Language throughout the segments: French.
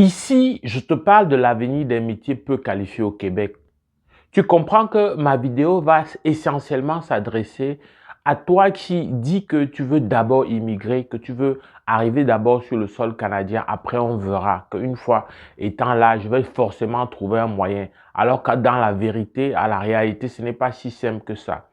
Ici, je te parle de l'avenir des métiers peu qualifiés au Québec. Tu comprends que ma vidéo va essentiellement s'adresser à toi qui dis que tu veux d'abord immigrer, que tu veux arriver d'abord sur le sol canadien. Après, on verra qu'une fois étant là, je vais forcément trouver un moyen. Alors que dans la vérité, à la réalité, ce n'est pas si simple que ça.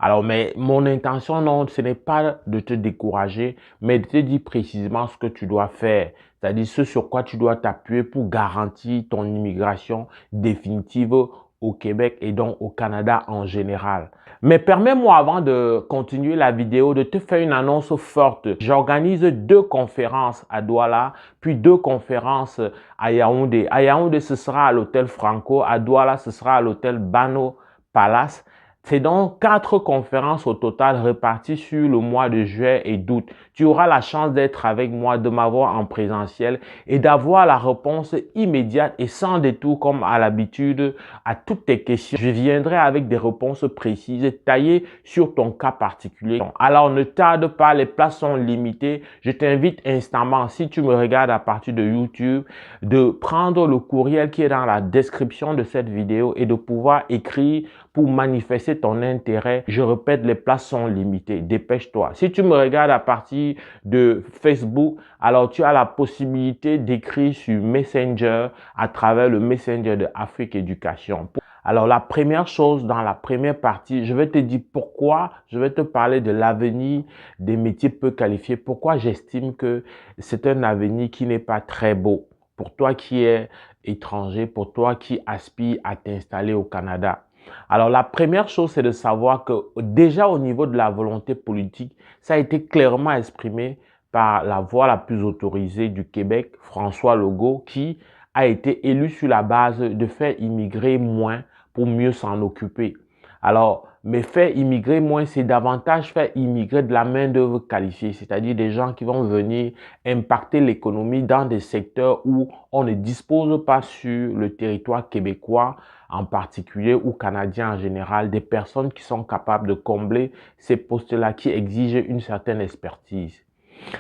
Alors, mais mon intention, non, ce n'est pas de te décourager, mais de te dire précisément ce que tu dois faire. C'est-à-dire ce sur quoi tu dois t'appuyer pour garantir ton immigration définitive au Québec et donc au Canada en général. Mais permets-moi avant de continuer la vidéo de te faire une annonce forte. J'organise 2 conférences à Douala, puis 2 conférences à Yaoundé. À Yaoundé, ce sera à l'hôtel Franco. À Douala, ce sera à l'hôtel Bano Palace. C'est donc 4 conférences au total réparties sur le mois de juillet et d'août. Tu auras la chance d'être avec moi, de m'avoir en présentiel et d'avoir la réponse immédiate et sans détour comme à l'habitude à toutes tes questions. Je viendrai avec des réponses précises taillées sur ton cas particulier. Alors ne tarde pas, les places sont limitées. Je t'invite instamment, si tu me regardes à partir de YouTube, de prendre le courriel qui est dans la description de cette vidéo et de pouvoir écrire pour manifester ton intérêt. Je répète, les places sont limitées. Dépêche-toi. Si tu me regardes à partir de Facebook, alors tu as la possibilité d'écrire sur Messenger à travers le Messenger de Afrique Éducation. Alors, la première chose, dans la première partie, je vais te dire pourquoi, je vais te parler de l'avenir des métiers peu qualifiés, pourquoi j'estime que c'est un avenir qui n'est pas très beau pour toi qui es étranger, pour toi qui aspire à t'installer au Canada. Alors, la première chose, c'est de savoir que déjà au niveau de la volonté politique, ça a été clairement exprimé par la voix la plus autorisée du Québec, François Legault, qui a été élu sur la base de faire immigrer moins pour mieux s'en occuper. Alors, mais faire immigrer moins, c'est davantage faire immigrer de la main-d'œuvre qualifiée, c'est-à-dire des gens qui vont venir impacter l'économie dans des secteurs où on ne dispose pas sur le territoire québécois en particulier ou canadien en général, des personnes qui sont capables de combler ces postes-là qui exigent une certaine expertise.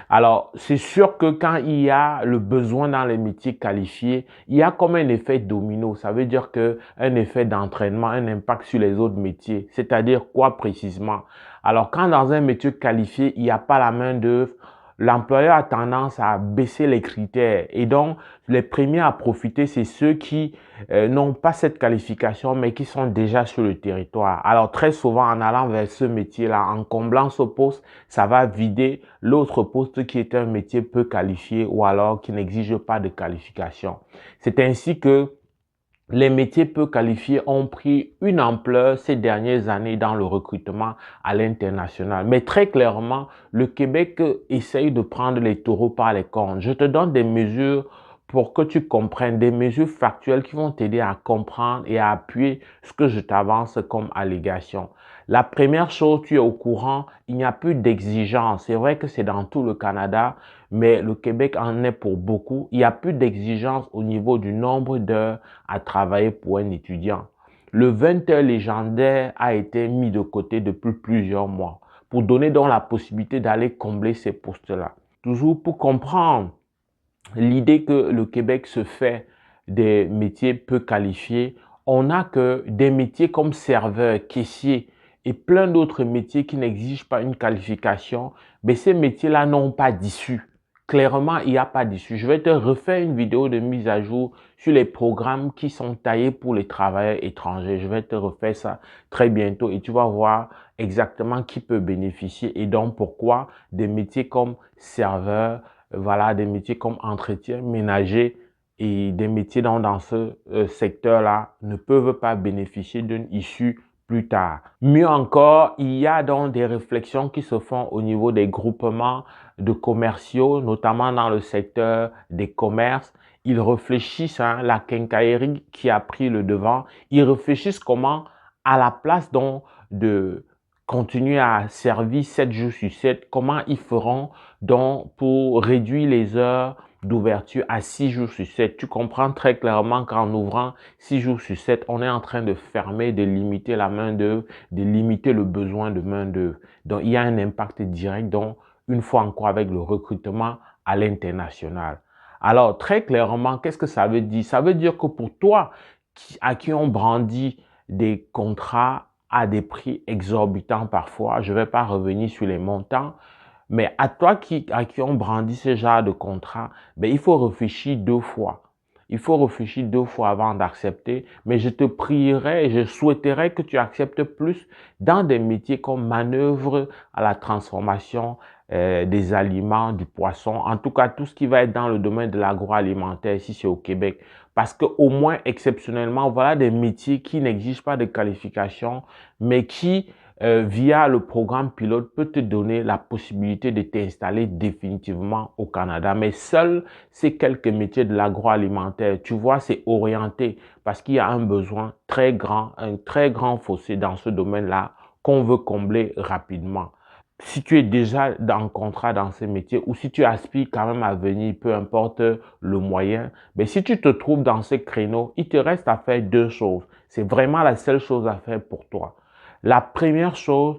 Alors, c'est sûr que quand il y a le besoin dans les métiers qualifiés, il y a comme un effet domino. Ça veut dire que un effet d'entraînement, un impact sur les autres métiers. C'est-à-dire quoi précisément? Alors, quand dans un métier qualifié, il n'y a pas la main-d'œuvre, l'employeur a tendance à baisser les critères. Et donc, les premiers à profiter, c'est ceux qui n'ont pas cette qualification, mais qui sont déjà sur le territoire. Alors, très souvent, en allant vers ce métier-là, en comblant ce poste, ça va vider l'autre poste qui est un métier peu qualifié ou alors qui n'exige pas de qualification. C'est ainsi que les métiers peu qualifiés ont pris une ampleur ces dernières années dans le recrutement à l'international. Mais très clairement, le Québec essaye de prendre les taureaux par les cornes. Je te donne des mesures pour que tu comprennes, des mesures factuelles qui vont t'aider à comprendre et à appuyer ce que je t'avance comme allégation. La première chose, tu es au courant, il n'y a plus d'exigence. C'est vrai que c'est dans tout le Canada, mais le Québec en est pour beaucoup. Il n'y a plus d'exigence au niveau du nombre d'heures à travailler pour un étudiant. Le 20 heures légendaire a été mis de côté depuis plusieurs mois pour donner donc la possibilité d'aller combler ces postes-là. Toujours pour comprendre l'idée que le Québec se fait des métiers peu qualifiés, on n'a que des métiers comme serveur, caissier et plein d'autres métiers qui n'exigent pas une qualification, mais ces métiers-là n'ont pas d'issue. Clairement, il n'y a pas d'issue. Je vais te refaire une vidéo de mise à jour sur les programmes qui sont taillés pour les travailleurs étrangers. Je vais te refaire ça très bientôt et tu vas voir exactement qui peut bénéficier et donc pourquoi des métiers comme serveur, voilà, des métiers comme entretien ménager et des métiers dans ce secteur-là ne peuvent pas bénéficier d'une issue plus tard. Mieux encore, il y a donc des réflexions qui se font au niveau des groupements de commerciaux, notamment dans le secteur des commerces. Ils réfléchissent, la quincaillerie qui a pris le devant, ils réfléchissent comment, à la place donc de continuer à servir 7 jours sur 7, comment ils feront donc pour réduire les heures d'ouverture à 6 jours sur 7. Tu comprends très clairement qu'en ouvrant 6 jours sur 7, on est en train de fermer, de limiter la main-d'œuvre, de limiter le besoin de main-d'œuvre. Donc, il y a un impact direct, donc, une fois encore avec le recrutement à l'international. Alors, très clairement, qu'est-ce que ça veut dire? Ça veut dire que pour toi, à qui on brandit des contrats à des prix exorbitants parfois, je ne vais pas revenir sur les montants, mais à toi à qui on brandit ce genre de contrat, ben, il faut réfléchir deux fois. Il faut réfléchir deux fois avant d'accepter, mais je te prierai et je souhaiterais que tu acceptes plus dans des métiers comme manœuvre à la transformation des aliments, du poisson, en tout cas tout ce qui va être dans le domaine de l'agroalimentaire si c'est au Québec. Parce qu'au moins exceptionnellement, voilà des métiers qui n'exigent pas de qualification, mais qui via le programme pilote, peut te donner la possibilité de t'installer définitivement au Canada. Mais seuls ces quelques métiers de l'agroalimentaire, tu vois, c'est orienté parce qu'il y a un besoin très grand, un très grand fossé dans ce domaine-là qu'on veut combler rapidement. Si tu es déjà en contrat dans ces métiers ou si tu aspires quand même à venir, peu importe le moyen, mais si tu te trouves dans ces créneaux, il te reste à faire deux choses. C'est vraiment la seule chose à faire pour toi. La première chose,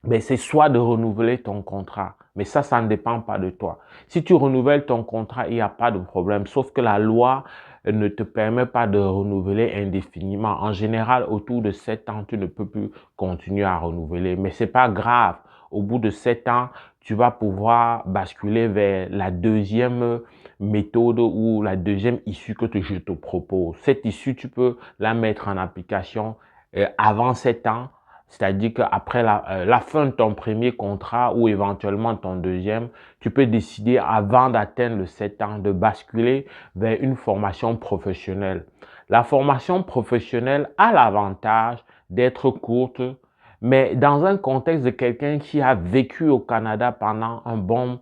ben, c'est soit de renouveler ton contrat. Mais ça ne dépend pas de toi. Si tu renouvelles ton contrat, il n'y a pas de problème. Sauf que la loi ne te permet pas de renouveler indéfiniment. En général, autour de 7 ans, tu ne peux plus continuer à renouveler. Mais c'est pas grave. Au bout de 7 ans, tu vas pouvoir basculer vers la deuxième méthode ou la deuxième issue que je te propose. Cette issue, tu peux la mettre en application avant 7 ans. C'est-à-dire qu'après la fin de ton premier contrat ou éventuellement ton deuxième, tu peux décider avant d'atteindre le 7 ans de basculer vers une formation professionnelle. La formation professionnelle a l'avantage d'être courte, mais dans un contexte de quelqu'un qui a vécu au Canada pendant un bon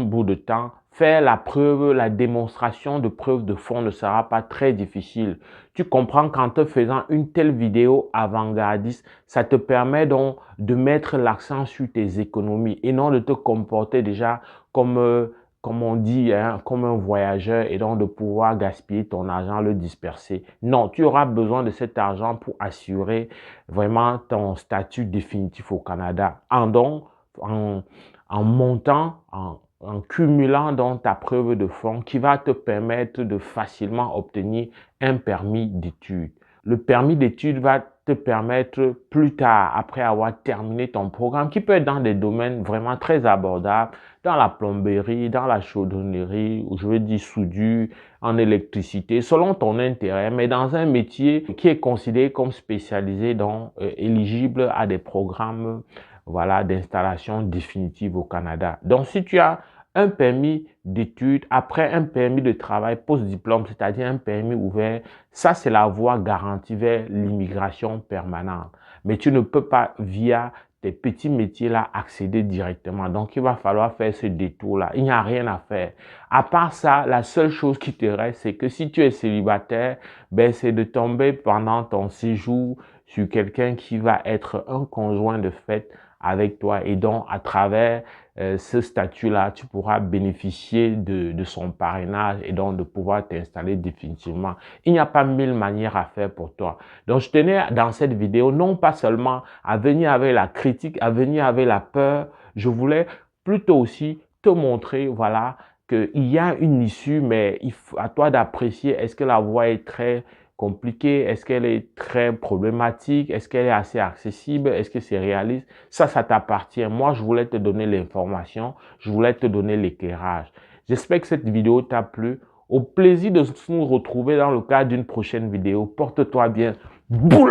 bout de temps, faire la preuve, la démonstration de preuve de fond ne sera pas très difficile. Tu comprends qu'en te faisant une telle vidéo avant-gardiste, ça te permet donc de mettre l'accent sur tes économies et non de te comporter déjà comme on dit, hein, comme un voyageur et donc de pouvoir gaspiller ton argent, le disperser. Non, tu auras besoin de cet argent pour assurer vraiment ton statut définitif au Canada. En montant, en cumulant donc ta preuve de fonds qui va te permettre de facilement obtenir un permis d'études. Le permis d'études va te permettre plus tard, après avoir terminé ton programme, qui peut être dans des domaines vraiment très abordables, dans la plomberie, dans la chaudronnerie, ou je veux dire soudure, en électricité, selon ton intérêt, mais dans un métier qui est considéré comme spécialisé, donc éligible à des programmes voilà, d'installation définitive au Canada. Donc, si tu as un permis d'études, après un permis de travail post-diplôme, c'est-à-dire un permis ouvert, ça, c'est la voie garantie vers l'immigration permanente. Mais tu ne peux pas, via tes petits métiers-là, accéder directement. Donc, il va falloir faire ce détour-là. Il n'y a rien à faire. À part ça, la seule chose qui te reste, c'est que si tu es célibataire, ben, c'est de tomber pendant ton séjour sur quelqu'un qui va être un conjoint de fait avec toi et donc à travers ce statut-là, tu pourras bénéficier de son parrainage et donc de pouvoir t'installer définitivement. Il n'y a pas 1000 manières à faire pour toi. Donc, je tenais dans cette vidéo non pas seulement à venir avec la critique, à venir avec la peur, je voulais plutôt aussi te montrer, voilà, qu'il y a une issue, mais il faut, à toi d'apprécier, est-ce que la voie est très compliquée, est-ce qu'elle est très problématique, est-ce qu'elle est assez accessible, est-ce que c'est réaliste? Ça t'appartient. Moi, je voulais te donner l'information, je voulais te donner l'éclairage. J'espère que cette vidéo t'a plu. Au plaisir de nous retrouver dans le cadre d'une prochaine vidéo. Porte-toi bien. Boulot!